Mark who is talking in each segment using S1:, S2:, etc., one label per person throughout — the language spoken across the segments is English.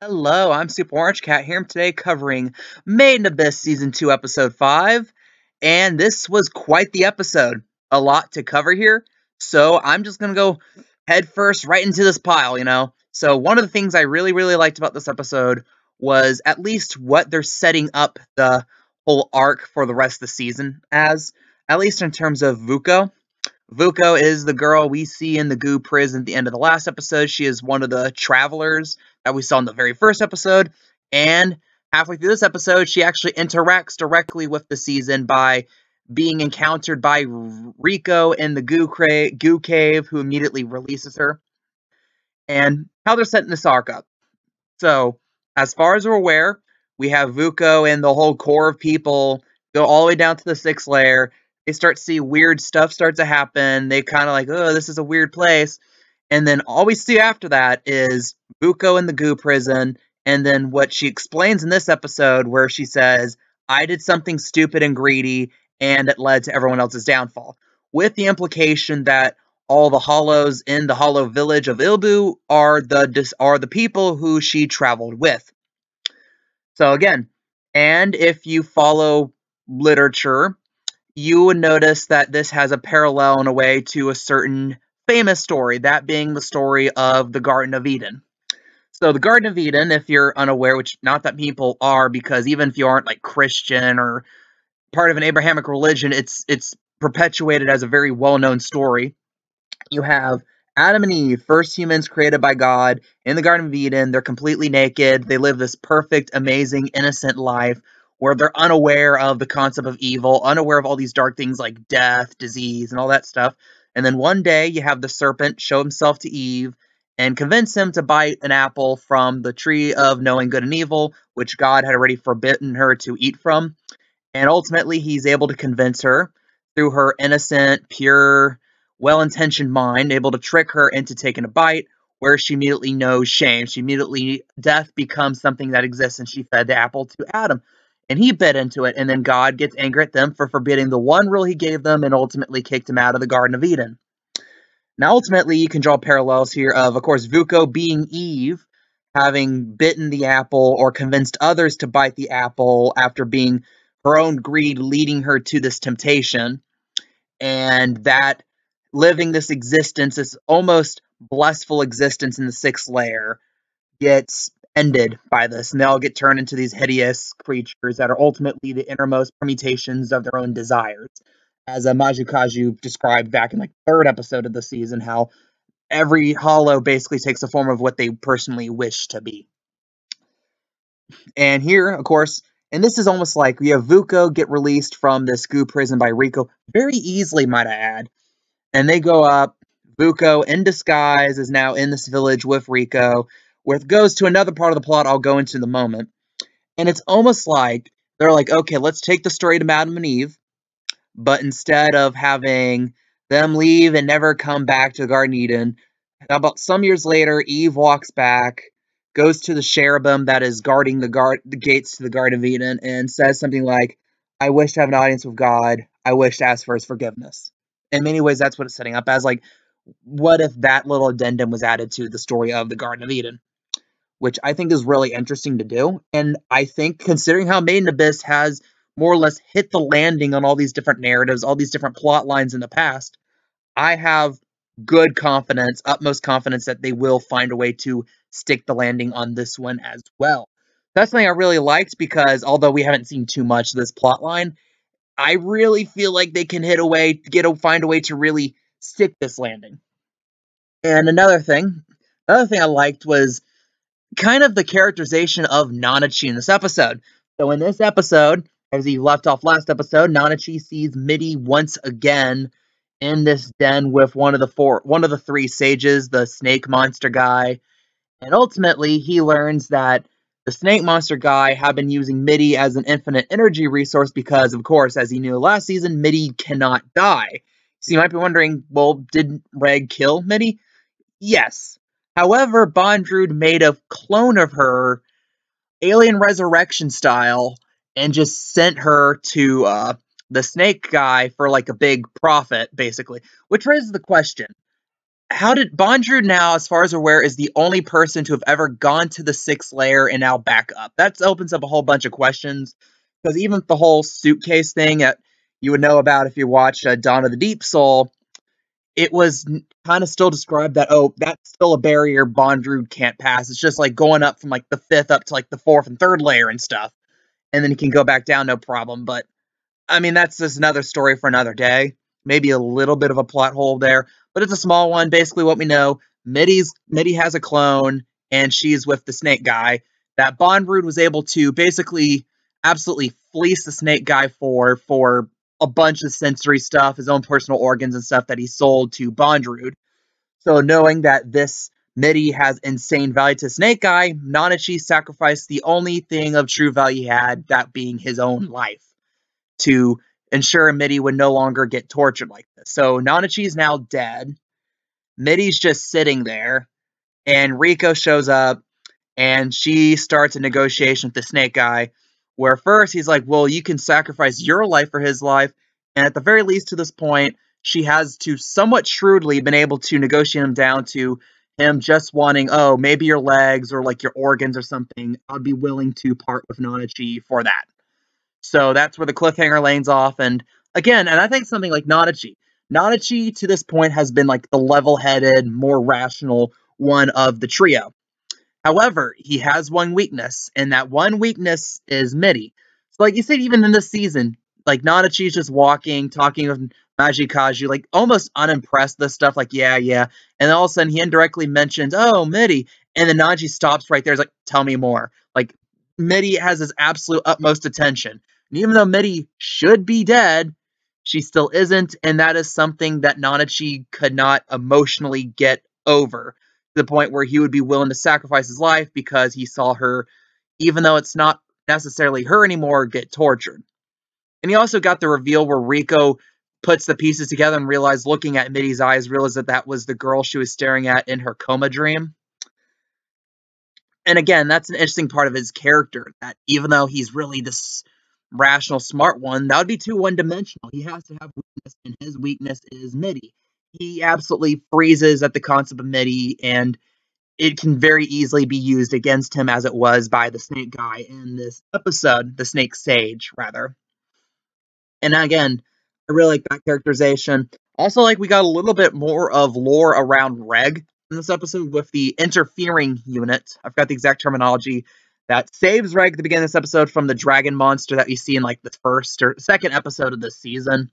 S1: Hello, I'm Super Orange Cat here today covering Made in Abyss Season 2, Episode 5. And this was quite the episode. A lot to cover here. So I'm just going to go head first right into this pile. So one of the things I really liked about this episode was at least what they're setting up the whole arc for the rest of the season as, at least in terms of Vuko. Vuko is the girl we see in the goo prison at the end of the last episode. She is one of the travelers that we saw in the very first episode. And halfway through this episode, she actually interacts directly with the season by being encountered by Rico in the goo cave, who immediately releases her. And how they're setting this arc up. So, as far as we're aware, we have Vuko and the whole core of people go all the way down to the sixth layer. They start to see weird stuff start to happen. They kind of like, oh, this is a weird place. And then all we see after that is Vuko in the goo prison. And then what she explains in this episode, where she says, I did something stupid and greedy, and it led to everyone else's downfall. With the implication that all the hollows in the hollow village of Ilbu are the people who she traveled with. So again, and if you follow literature, you would notice that this has a parallel in a way to a certain famous story, that being the story of the Garden of Eden. So the Garden of Eden, if you're unaware, which not that people are, because even if you aren't like Christian or part of an Abrahamic religion, it's perpetuated as a very well-known story. You have Adam and Eve, first humans created by God in the Garden of Eden. They're completely naked. They live this perfect, amazing, innocent life where they're unaware of the concept of evil, unaware of all these dark things like death, disease, and all that stuff. And then one day you have the serpent show himself to Eve and convince him to bite an apple from the tree of knowing good and evil, which God had already forbidden her to eat from. And ultimately, he's able to convince her through her innocent, pure, well-intentioned mind, able to trick her into taking a bite, where she immediately knows shame. Death becomes something that exists, and she fed the apple to Adam. And he bit into it, and then God gets angry at them for forbidding the one rule he gave them and ultimately kicked him out of the Garden of Eden. Now, ultimately, you can draw parallels here of course, Vuko being Eve, having bitten the apple or convinced others to bite the apple after being her own greed leading her to this temptation, and that living this existence, this almost blissful existence in the sixth layer, gets ended by this, and they all get turned into these hideous creatures that are ultimately the innermost permutations of their own desires. As Majukaju described back in like third episode of the season, how every hollow basically takes the form of what they personally wish to be. And here, of course, and this is almost like we have Vuko get released from this goo prison by Rico very easily, might I add. And they go up. Vuko, in disguise, is now in this village with Rico, where it goes to another part of the plot I'll go into in a moment. And it's almost like they're like, okay, let's take the story to Adam and Eve, but instead of having them leave and never come back to the Garden of Eden, about some years later, Eve walks back, goes to the cherubim that is guarding the gates to the Garden of Eden, and says something like, I wish to have an audience with God. I wish to ask for his forgiveness. In many ways, that's what it's setting up as. Like, what if that little addendum was added to the story of the Garden of Eden? Which I think is really interesting to do. And I think, considering how Made in Abyss has more or less hit the landing on all these different narratives, all these different plot lines in the past, I have good confidence, utmost confidence, that they will find a way to stick the landing on this one as well. That's something I really liked, because although we haven't seen too much of this plot line, I really feel like they can find a way to really stick this landing. And another thing I liked was kind of the characterization of Nanachi in this episode. So in this episode, as he left off last episode, Nanachi sees Midi once again in this den with one of the three sages, the snake monster guy, and ultimately he learns that the snake monster guy had been using Midi as an infinite energy resource because, of course, as he knew last season, Midi cannot die. So you might be wondering, well, did Reg kill Midi? Yes. However, Bondrewd made a clone of her, alien resurrection style, and just sent her to the snake guy for like a big profit, basically. Which raises the question, how did Bondrewd now, as far as we're aware, is the only person to have ever gone to the 6th layer and now back up? That opens up a whole bunch of questions, because even the whole suitcase thing that you would know about if you watch Dawn of the Deep Soul, it was kind of still described that, oh, that's still a barrier Bondrewd can't pass. It's just like going up from like the 5th up to like the 4th and 3rd layer and stuff, and then you can go back down no problem. But I mean, that's just another story for another day. Maybe a little bit of a plot hole there, but it's a small one. Basically, what we know, Mitty has a clone, and she's with the snake guy. That Bondrewd was able to basically absolutely fleece the snake guy for a bunch of sensory stuff, his own personal organs and stuff that he sold to Bondrewd. So knowing that this Mitty has insane value to Snake Guy, Nanachi sacrificed the only thing of true value he had, that being his own life, to ensure Mitty would no longer get tortured like this. So Nanachi is now dead. Mitty's just sitting there, and Riko shows up, and she starts a negotiation with the Snake Guy, where first he's like, well, you can sacrifice your life for his life, and at the very least to this point, she has to somewhat shrewdly been able to negotiate him down to him just wanting, oh, maybe your legs or like your organs or something. I'd be willing to part with Nanachi for that. So that's where the cliffhanger lanes off. And again, and I think something like Nanachi. Nanachi to this point has been like the level-headed, more rational one of the trio. However, he has one weakness, and that one weakness is Mitty. So like you said, even in this season, like Nanachi's just walking, talking with Majikazu, like almost unimpressed with this stuff, like, yeah. And then all of a sudden he indirectly mentions, oh, Mitty. And then Nanachi stops right there, is like, tell me more. Like, Mitty has his absolute utmost attention. And even though Mitty should be dead, she still isn't, and that is something that Nanachi could not emotionally get over, to the point where he would be willing to sacrifice his life because he saw her, even though it's not necessarily her anymore, get tortured. And he also got the reveal where Riko puts the pieces together and realized, looking at Mitty's eyes, realized that that was the girl she was staring at in her coma dream. And again, that's an interesting part of his character, that even though he's really this rational, smart one, that would be too one-dimensional. He has to have weakness, and his weakness is Mitty. He absolutely freezes at the concept of Mitty, and it can very easily be used against him, as it was by the Snake Guy in this episode, the Snake Sage, rather. And again, I really like that characterization. Also, like, we got a little bit more of lore around Reg in this episode with the interfering unit. I forgot the exact terminology, that saves Reg at the beginning of this episode from the dragon monster that we see in like the first or second episode of this season.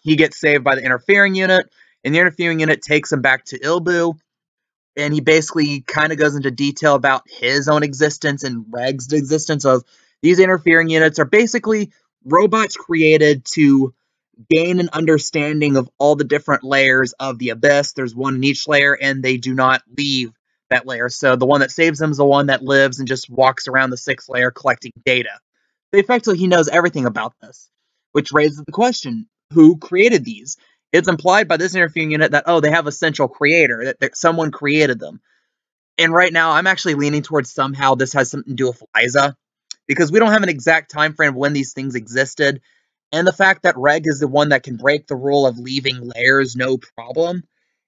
S1: He gets saved by the interfering unit, and the interfering unit takes him back to Ilbu, and he basically kind of goes into detail about his own existence and Reg's existence. Of these interfering units are basically robots created to gain an understanding of all the different layers of the Abyss. There's one in each layer, and they do not leave that layer. So the one that saves them is the one that lives and just walks around the 6th layer collecting data. But effectively, he knows everything about this, which raises the question, who created these? It's implied by this interfering unit that, oh, they have a central creator, that someone created them. And right now, I'm actually leaning towards somehow this has something to do with Liza, because we don't have an exact time frame of when these things existed. And the fact that Reg is the one that can break the rule of leaving layers no problem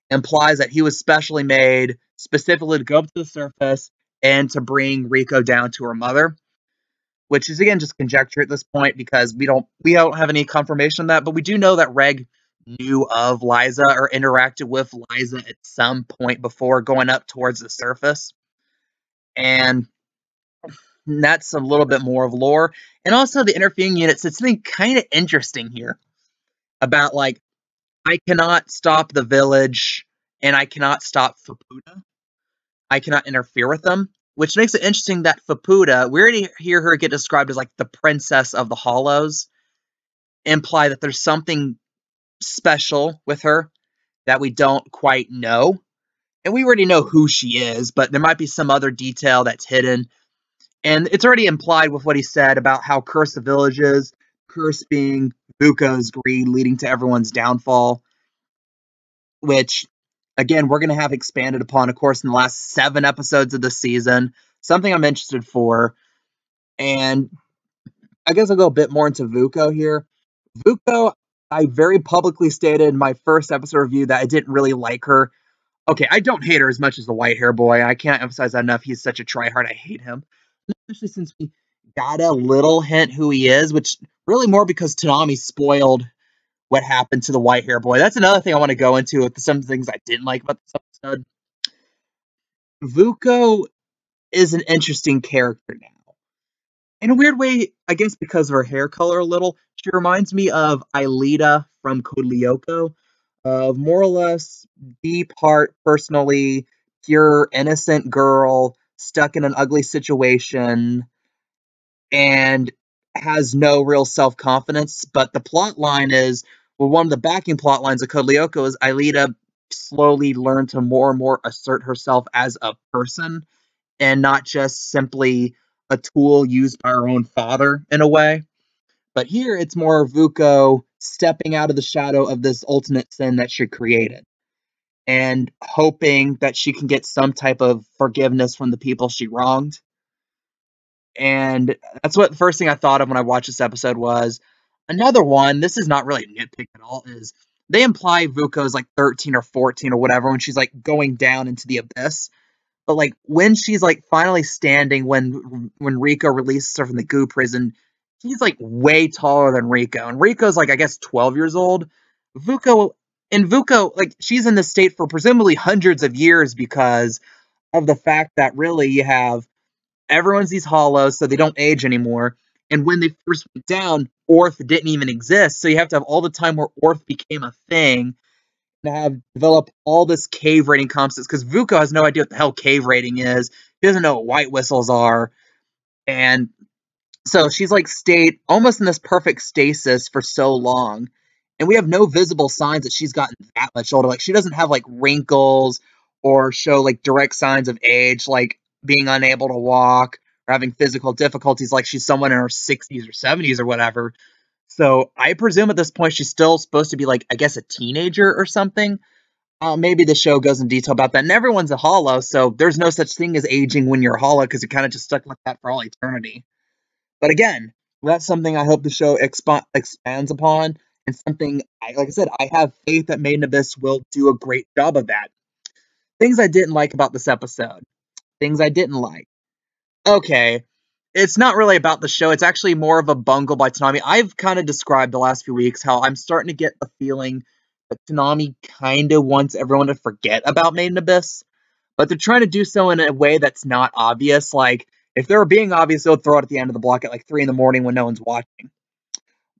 S1: implies that he was specially made specifically to go up to the surface and to bring Riko down to her mother, which is, again, just conjecture at this point, because we don't have any confirmation of that, but we do know that Reg knew of Liza or interacted with Liza at some point before going up towards the surface. And that's a little bit more of lore. And also the interfering unit said something kind of interesting here about, like, I cannot stop the village, and I cannot stop Faputa. I cannot interfere with them, which makes it interesting that Faputa, we already hear her get described as like the princess of the Hollows, imply that there's something special with her that we don't quite know. And we already know who she is, but there might be some other detail that's hidden. And it's already implied with what he said about how cursed the village is, curse being Buko's greed leading to everyone's downfall, which, again, we're going to have expanded upon, of course, in the last 7 episodes of the season. Something I'm interested for. And I guess I'll go a bit more into Vuko here. Vuko, I very publicly stated in my first episode review that I didn't really like her. Okay, I don't hate her as much as the white hair boy. I can't emphasize that enough. He's such a tryhard. I hate him. Especially since we got a little hint who he is, which really more because Tanami spoiled what happened to the white hair boy. That's another thing I want to go into with some things I didn't like about this episode. Vuko is an interesting character now. In a weird way, I guess because of her hair color a little, she reminds me of Aelita from Code Lyoko, of more or less deep heart, personally pure, innocent girl stuck in an ugly situation and has no real self confidence. But the plot line is, well, one of the backing plot lines of Code Lyoko is Aelita slowly learned to more and more assert herself as a person and not just simply a tool used by her own father in a way. But here it's more Vuko stepping out of the shadow of this ultimate sin that she created and hoping that she can get some type of forgiveness from the people she wronged. And that's what the first thing I thought of when I watched this episode was. Another one, this is not really nitpick at all, is they imply Vuko's like 13 or 14 or whatever when she's like going down into the abyss. But like when she's like finally standing when Riko releases her from the goo prison, she's like way taller than Riko. And Riko's like I guess 12 years old. Vuko, like she's in this state for presumably hundreds of years because of the fact that really you have everyone's these hollows, so they don't age anymore. And when they first went down, Orth didn't even exist. So you have to have all the time where Orth became a thing to have developed all this cave raiding concepts because Vuko has no idea what the hell cave raiding is. He doesn't know what white whistles are. And so she's like stayed almost in this perfect stasis for so long. And we have no visible signs that she's gotten that much older. Like she doesn't have like wrinkles or show like direct signs of age, like being unable to walk or having physical difficulties like she's someone in her 60s or 70s or whatever. So I presume at this point she's still supposed to be like, I guess, a teenager or something. Maybe the show goes in detail about that. And everyone's a hollow, so there's no such thing as aging when you're hollow because you're kind of just stuck like that for all eternity. But again, that's something I hope the show expands upon, and something, like I said, I have faith that Made in Abyss will do a great job of that. Things I didn't like about this episode. Things I didn't like. Okay, it's not really about the show. It's actually more of a bungle by Tanami. I've kind of described the last few weeks how I'm starting to get the feeling that Tanami kind of wants everyone to forget about Made in Abyss, but they're trying to do so in a way that's not obvious. Like, if they were being obvious, they would throw it at the end of the block at like 3 in the morning when no one's watching.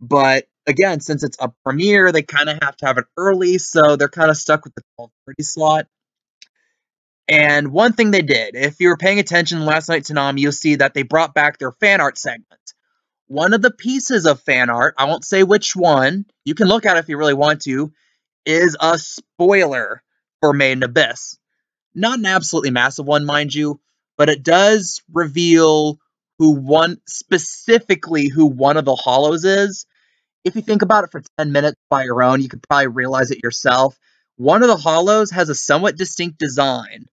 S1: But again, since it's a premiere, they kind of have to have it early, so they're kind of stuck with the 12:30 slot. And one thing they did, if you were paying attention last night to Tanami, you'll see that they brought back their fan art segment. One of the pieces of fan art, I won't say which one, you can look at it if you really want to, is a spoiler for Made in Abyss. Not an absolutely massive one, mind you, but it does reveal specifically who one of the hollows is. If you think about it for 10 minutes by your own, you could probably realize it yourself. One of the hollows has a somewhat distinct design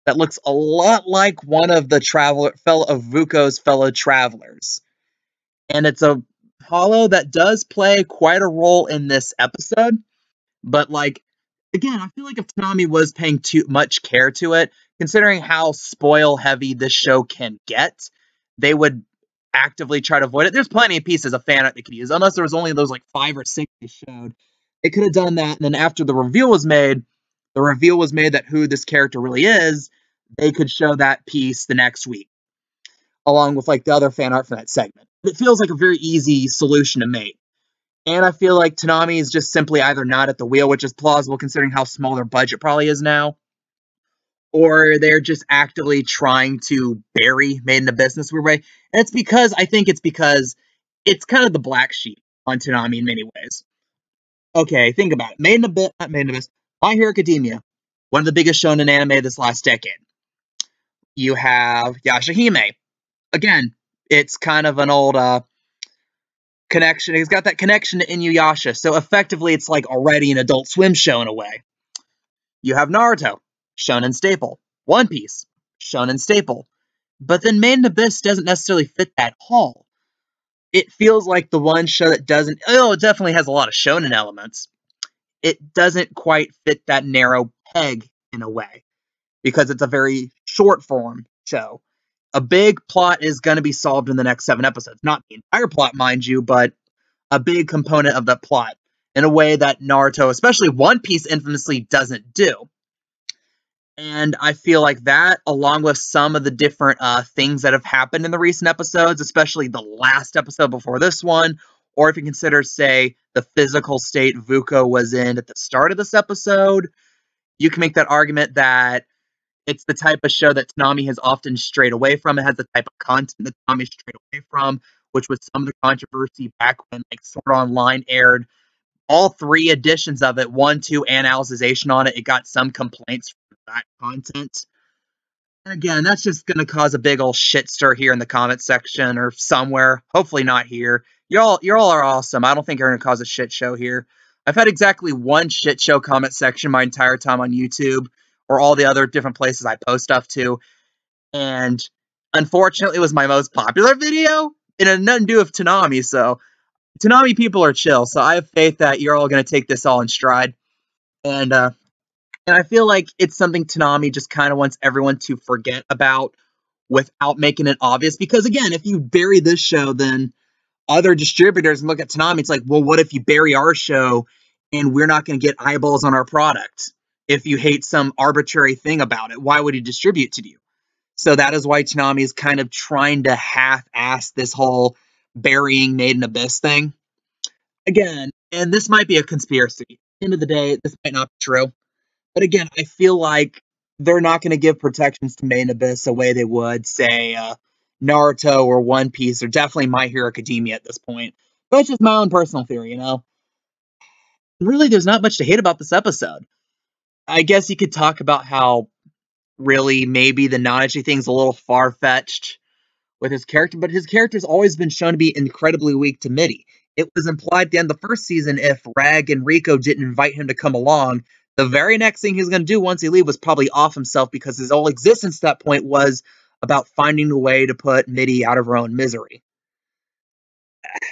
S1: that looks a lot like one of the Vuko's fellow travelers. And it's a hollow that does play quite a role in this episode. But like, again, I feel like if Tanami was paying too much care to it, considering how spoil heavy this show can get, they would actively try to avoid it. There's plenty of pieces of fan art they could use, unless there was only those like 5 or 6 they showed. They could have done that, and then after the reveal was made that who this character really is, they could show that piece the next week, along with like the other fan art for that segment. It feels like a very easy solution to make. And I feel like Tanami is just simply either not at the wheel, which is plausible considering how small their budget probably is now, or they're just actively trying to bury Made in Abyss in this weird way. And I think it's because it's kind of the black sheep on Tanami in many ways. Okay, think about it. Not Made in Abyss, My Hero Academia, one of the biggest shonen anime this last decade. You have Yashahime. Again, it's kind of an old connection. He's got that connection to Inuyasha, so effectively it's like already an Adult Swim show in a way. You have Naruto, shonen staple. One Piece, shonen staple. But then Made in Abyss doesn't necessarily fit that hall. it feels like the one show that doesn't, oh, it definitely has a lot of shonen elements. It doesn't quite fit that narrow peg in a way because it's a very short form show. A big plot is going to be solved in the next 7 episodes. Not the entire plot, mind you, but a big component of that plot in a way that Naruto, especially One Piece, infamously doesn't do. And I feel like that, along with some of the different things that have happened in the recent episodes, especially the last episode before this one, or if you consider, say, the physical state Vuko was in at the start of this episode, you can make that argument that it's the type of show that Toonami has often strayed away from. It has the type of content that Toonami strayed away from, which was some of the controversy back when like Sword Online aired. All 3 editions of it, 1, 2, and Alicization on it, it got some complaints for that content. And again, that's just going to cause a big old shit stir here in the comment section or somewhere. Hopefully not here. You all are awesome. I don't think you're going to cause a shit show here. I've had exactly 1 shit show comment section my entire time on YouTube or all the other different places I post stuff to. And unfortunately, it was my most popular video. It had nothing to do with Toonami, so Toonami people are chill. So I have faith that you're all going to take this all in stride. And I feel like it's something Toonami just kind of wants everyone to forget about without making it obvious. Because again, if you bury this show, then other distributors look at Toonami. It's like, well, what if you bury our show and we're not going to get eyeballs on our product? If you hate some arbitrary thing about it, why would he distribute to you? So that is why Toonami is kind of trying to half-ass this whole burying Made in Abyss thing. Again, and this might be a conspiracy. At the end of the day, this might not be true. But again, I feel like they're not going to give protections to Made in Abyss the way they would, say, Naruto or One Piece, or definitely My Hero Academia at this point. But it's just my own personal theory, you know? Really, there's not much to hate about this episode. I guess you could talk about how, really, maybe the Nanachi thing's a little far-fetched with his character, but his character's always been shown to be incredibly weak to MIDI. It was implied at the end of the first season if Rag and Rico didn't invite him to come along, the very next thing he was going to do once he leave was probably off himself because his whole existence at that point was about finding a way to put MIDI out of her own misery.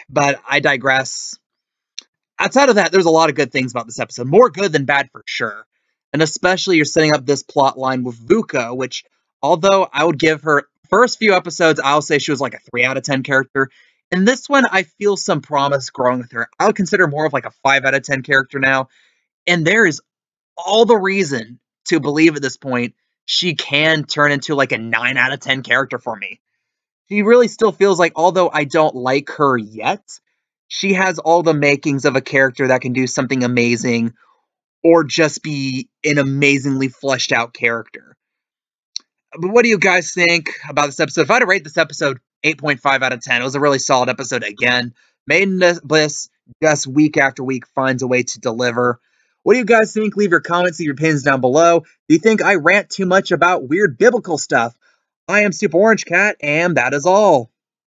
S1: But I digress. Outside of that, there's a lot of good things about this episode. More good than bad for sure. And especially you're setting up this plot line with Vuko, which, although I would give her first few episodes, I'll say she was like a 3 out of 10 character. In this one, I feel some promise growing with her. I would consider more of like a 5 out of 10 character now. And there is all the reason to believe at this point she can turn into like a 9 out of 10 character for me. She really still feels like, although I don't like her yet, she has all the makings of a character that can do something amazing or just be an amazingly fleshed out character. But what do you guys think about this episode? If I had to rate this episode 8.5 out of 10, it was a really solid episode again. Made in Abyss just week after week finds a way to deliver. What do you guys think? Leave your comments, leave your opinions down below. Do you think I rant too much about weird biblical stuff? I am Super Orange Cat, and that is all.